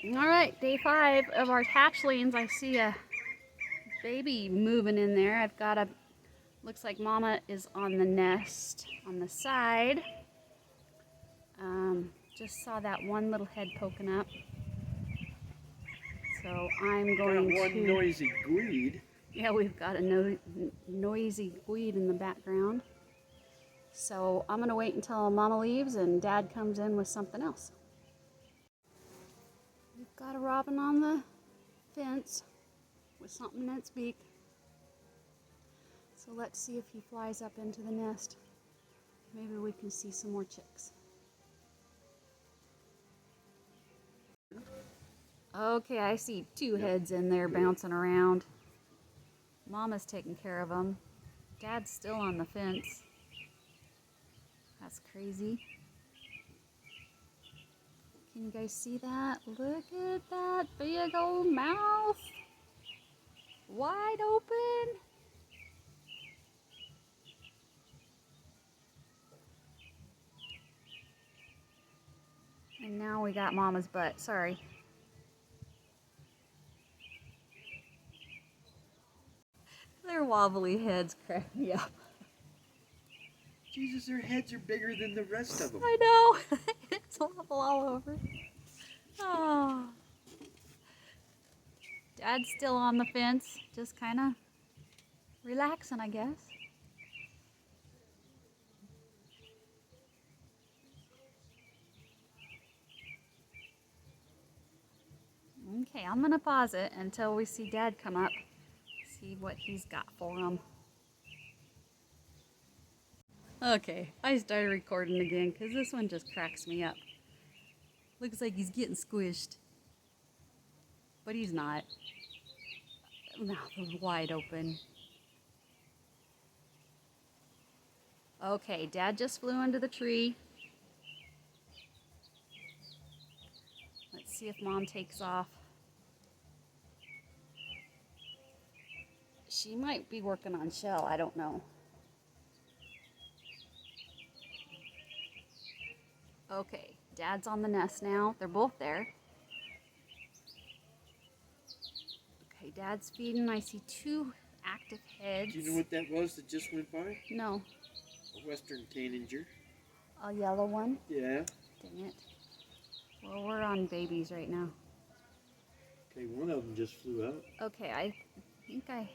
All right, day 5 of our hatchlings. I see a baby moving in there. I've got a, looks like mama is on the nest on the side. Just saw that one little head poking up. So I'm going got one to... noisy greed. Yeah, we've got a noisy weed in the background. So I'm gonna wait until mama leaves and dad comes in with something else. We've got a robin on the fence with something in its beak. So let's see if he flies up into the nest. Maybe we can see some more chicks. Okay, I see two heads in there bouncing around. Mama's taking care of them. Dad's still on the fence. That's crazy. Can you guys see that? Look at that big old mouth. Wide open. And now we got mama's butt. Sorry. Their wobbly heads crack me up. Jesus, their heads are bigger than the rest of them. I know. It's wobble all over. Oh. Dad's still on the fence, just kind of relaxing, I guess. Okay, I'm gonna pause it until we see Dad come up, see what he's got for him. Okay, I started recording again because this one just cracks me up. Looks like he's getting squished, but he's not. Mouth is wide open. Okay, Dad just flew into the tree. Let's see if Mom takes off. She might be working on shell, I don't know. Okay, Dad's on the nest now. They're both there. Okay, Dad's feeding. I see two active heads. Do you know what that was that just went by? No. A western tanager. A yellow one? Yeah. Dang it. Well, we're on babies right now. Okay, one of them just flew out. Okay, I think I...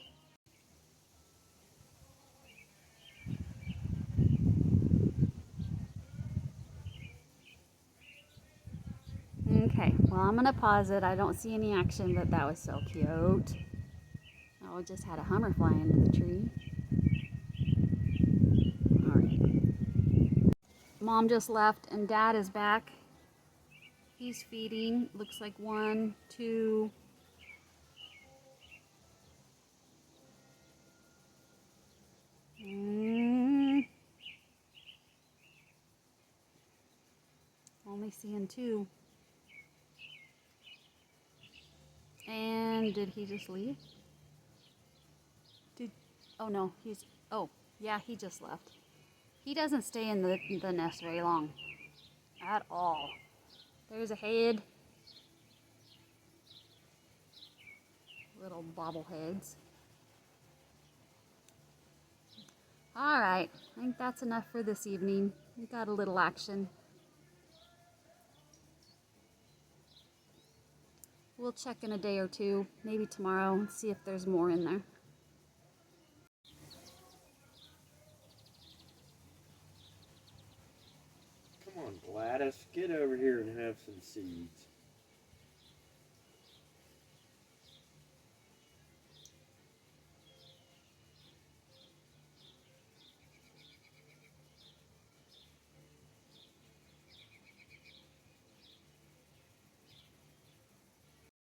Okay, well, I'm gonna pause it. I don't see any action, but that was so cute. Oh, just had a hummer fly into the tree. All right. Mom just left and Dad is back. He's feeding. Looks like 1, 2. Only seeing 2. And did he just leave? Oh no, oh yeah, he just left. He doesn't stay in the nest very long at all. There's a head. Little bobbleheads. All right, I think that's enough for this evening. We got a little action. We'll check in a day or two, maybe tomorrow, and see if there's more in there. Come on, Gladys, get over here and have some seeds.